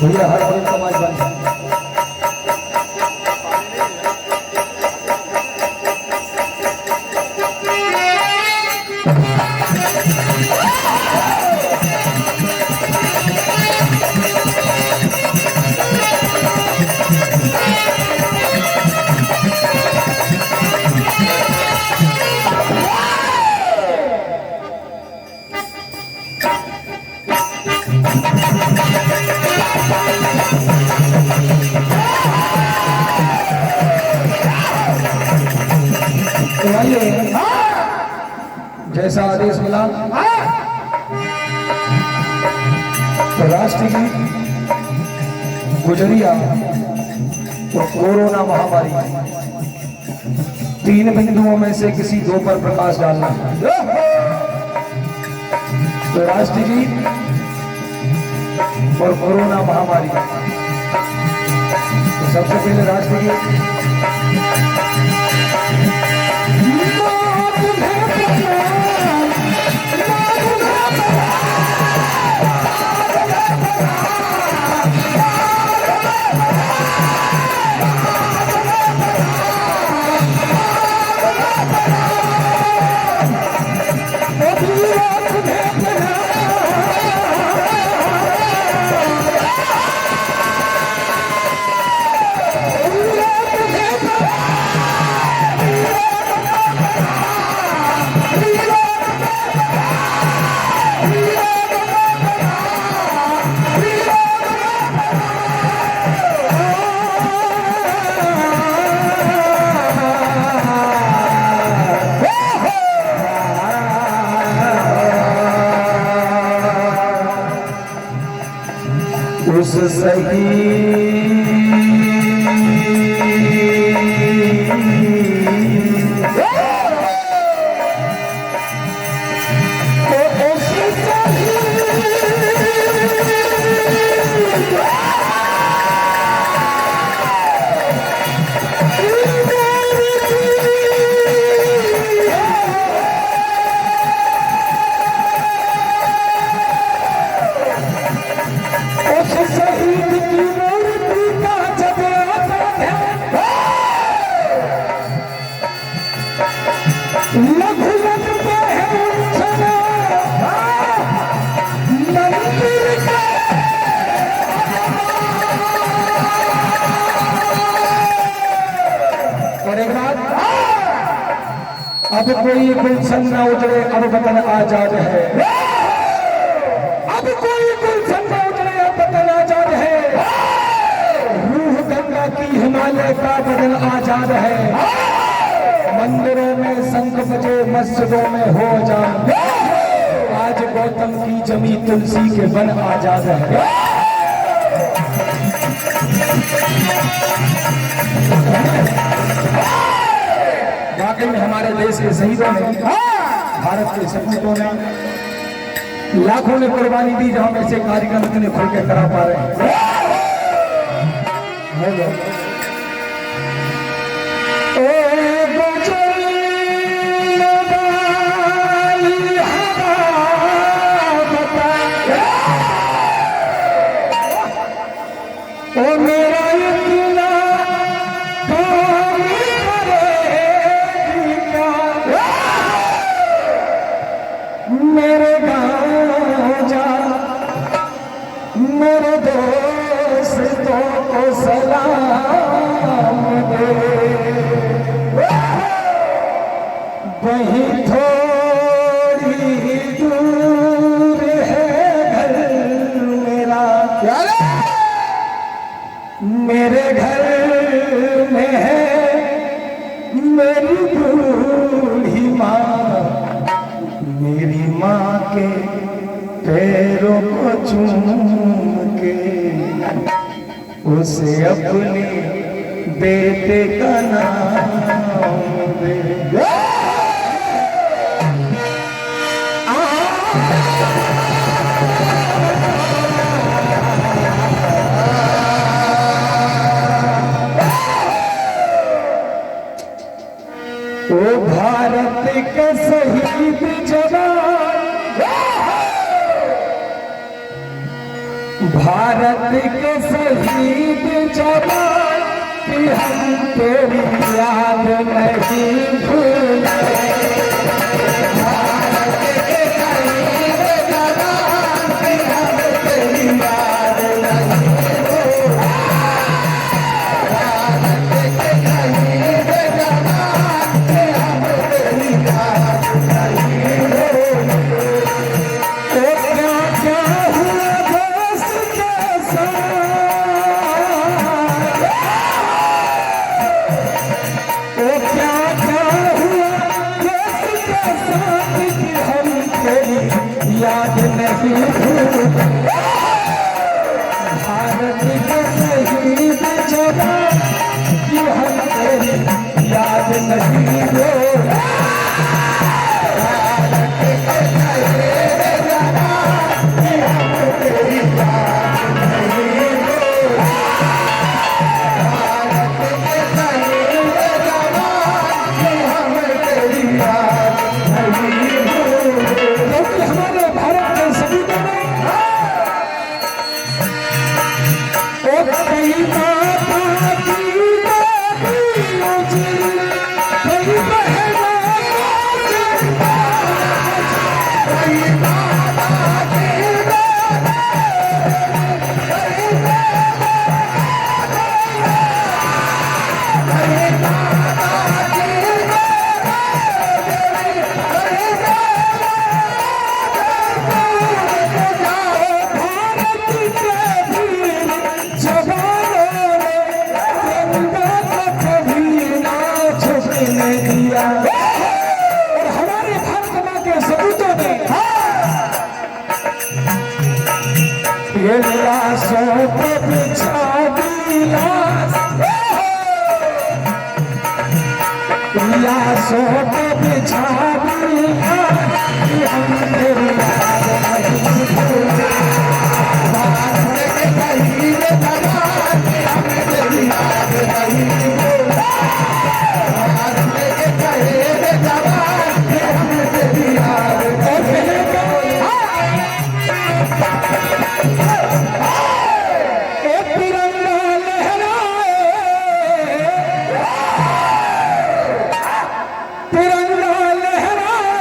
भैया हर कोई समाज बन जैसा आदेश मिला तो राष्ट्रगीत गुजरिया और कोरोना महामारी 3 बिंदुओं में से किसी 2 पर प्रकाश डालना। तो राष्ट्रगीत और कोरोना महामारी, तो सबसे पहले राष्ट्रगीत। उस सही अब कोई गुलशन न उजड़े, अब वतन आजाद है। अब कोई गुलशन न उजड़े, अब वतन आजाद है। रूह गंगा की हिमालय का बदन आजाद है। मंदिरों में शंख बजे, मस्जिदों में हो जान। आज गौतम की जमी तुलसी के वन आजाद है। वाकई में हमारे देश के शहीदों ने, भारत के सपूतों ने, लाखों ने कुर्बानी दी, जहां ऐसे कार्यक्रम इतने खुल के करा पा रहे हैं। मेरे गाँव जा, मेरे दोस्तों को सलाम दे। वहीं थोड़ी चूम के उसे अपने बेटे का नाम दे। ओ भारत के शहीद जवान, भारत के शहीद जवान की हम तेरी याद नहीं भूले। भारत के शहीद जवान की हम तेरी याद नहीं भूले। भारत के शहीद जवान की हम तेरी याद नहीं भूले। तो क्या क्या हुआ याद नहीं भूले। भारत के शहीद जवान की हम तेरी याद नहीं भूले। भारत के शहीद जवान की हम तेरी याद नहीं भूले। भारत के शहीद जवान की हम तेरी याद नहीं भूले। क्योंकि हमारे भारत के शहीदों ने कई माता की बेटियों जी, कई बहनों की कई माता की दिया। और हमारे भारत माँ के सपूतों ने ये लाशों पे बिछा दी लाश, लाशों पे बिछा दी लाश कि हम तेरी याद नहीं भूले। भारत के शहीद जवान कि हम तेरी याद नहीं भूले। भारत के शहीद जवान कि हम तेरी याद नहीं भूले। एक तिरंगा लहराए, तिरंगा लहराए,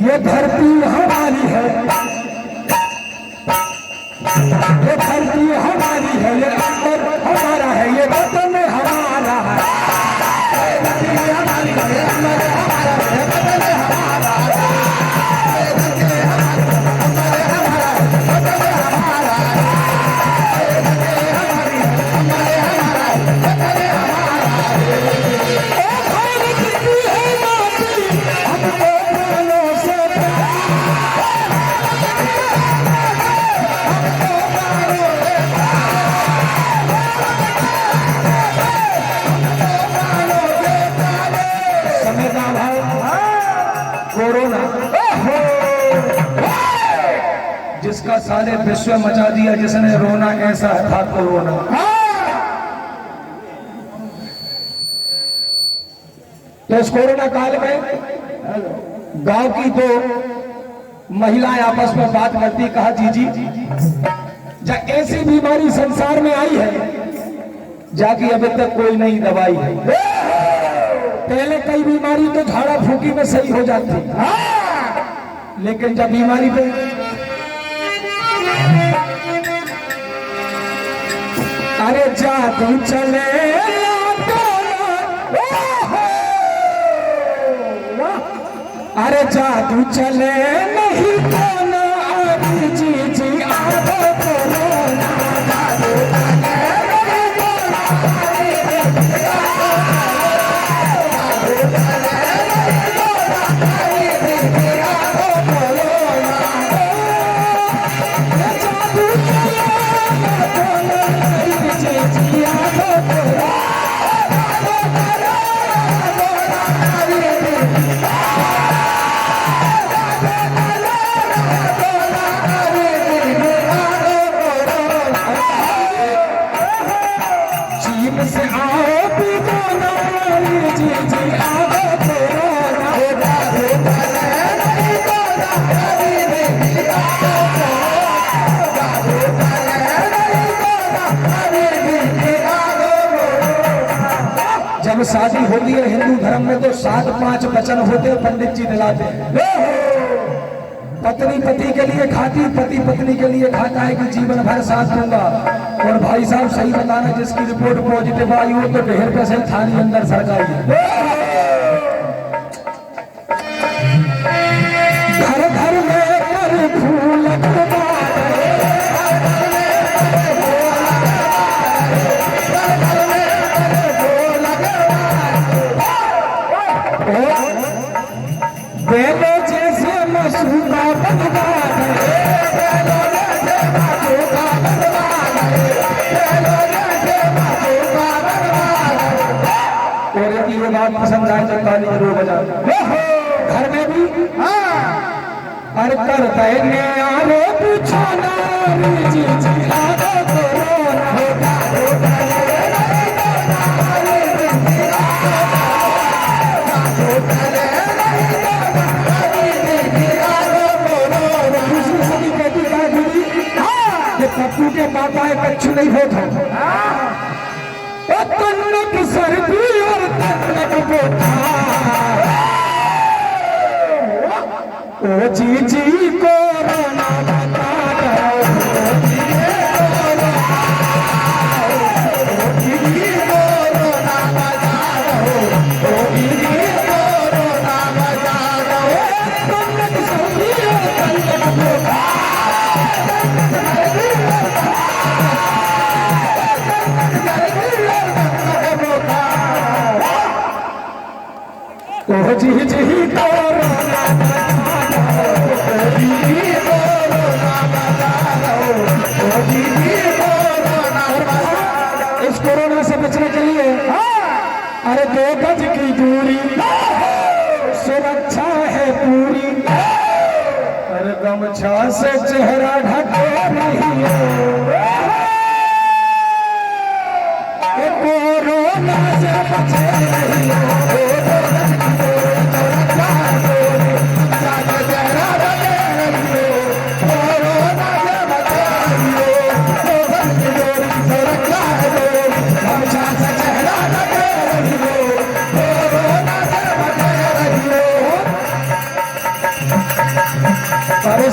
ये धरती हमारी है, ये धरती हमारी है, ये अंबर हमारा है, ये वतन हमारा है। ये धरती हमारी है, ये अंबर हमारा है, ये वतन हमारा है। ये धरती हमारी है, अंबर हमारा है, वतन हमारा है। ये धरती हमारी है, अंबर हमारा है, वतन हमारा है। ओ भारत की है माटी, हमको प्राणों से प्यार। कोरोना जिसका सारे विश्व मचा दिया, जिसने रोना ऐसा था कोरोना। तो इस कोरोना काल में गांव की दो महिलाएं आपस में बात करती, कहा जी जब ऐसी बीमारी संसार में आई है जाकि अभी तक कोई नई दवाई है। पहले कई बीमारी तो झाड़ा फूकी में सही हो जाती, लेकिन जब बीमारी पे अरे जादू चले अरे जादू चले नहीं तो ना अरे जी आओ कोरोना। जादू चले नहीं तो ना अरे जब शादी होती है हिंदू धर्म में तो 7-5 वचन होते हैं, पंडित जी दिलाते हैं। पत्नी पति के लिए खाती, पति पत्नी के लिए खाता है कि जीवन भर साथ दूंगा। और भाई साहब सही बताना, जिसकी रिपोर्ट पॉजिटिव आई हो तो 1.5 पैसे थाली अंदर सरकारी घर घर में कर फूल बेलो जैसे मसूदा बनवा और ये बात पसंद आए तो ताली जरूर बजा। घर में भी हर करता है आरो पूछाना जी जी आरो पप्पू के पापा एक अच्छी नहीं होता तन्नक सर्दी और तन्नक बोथा ओ जी जी कोरोना बता जी जी कोरोना इस कोरोना से बचने के लिए अरे 2 गज की दूरी सुरक्षा है पूरी। अरे गमछा से चेहरा ढके नहीं कोरोना से बचे नहीं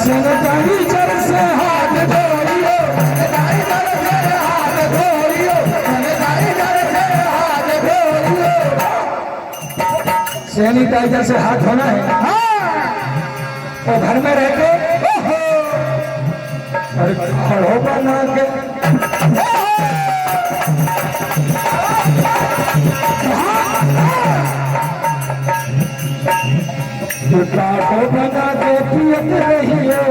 सैनिटाइजर से हाथ धोइयो, सैनिटाइजर से हाथ धोइयो, सैनिटाइजर से हाथ धोइयो। सैनिटाइजर से हाथ धोना है और घर में रह के खड़ो बना के काटो बना के पियत रहियो,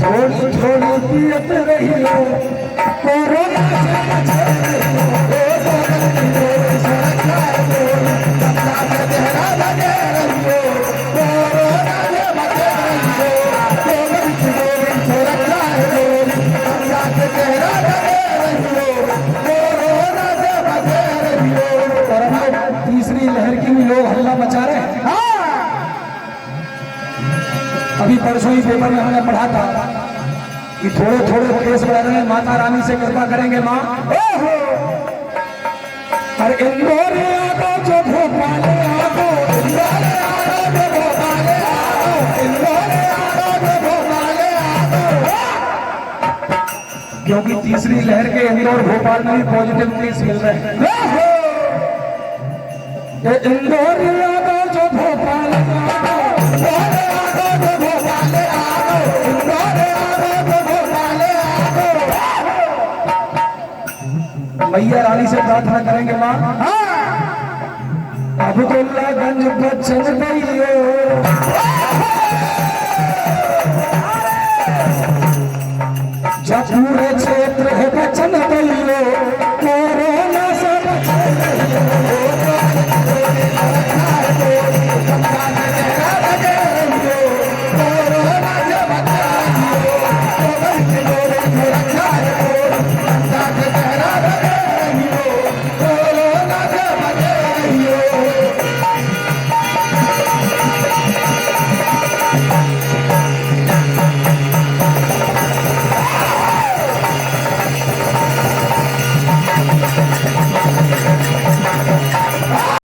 थोड़ी थोड़ी पियत रहियो, कोरोना से बचे तीसरी लहर की भी लोग हल्ला मचा रहे हैं। अभी परसों ही पेपर में हमने पढ़ा था कि थोड़े थोड़े केस बढ़ रहे हैं, माता रानी से कृपा करेंगे माँ। और इंदौर जो भोपाल क्योंकि तीसरी लहर के इंदौर भोपाल में भी पॉजिटिव केस मिल रहे हैं। इंदौर जो भोपाल मैया रानी से प्रार्थना करेंगे माँ। अब्दुल्लागंज बचन गई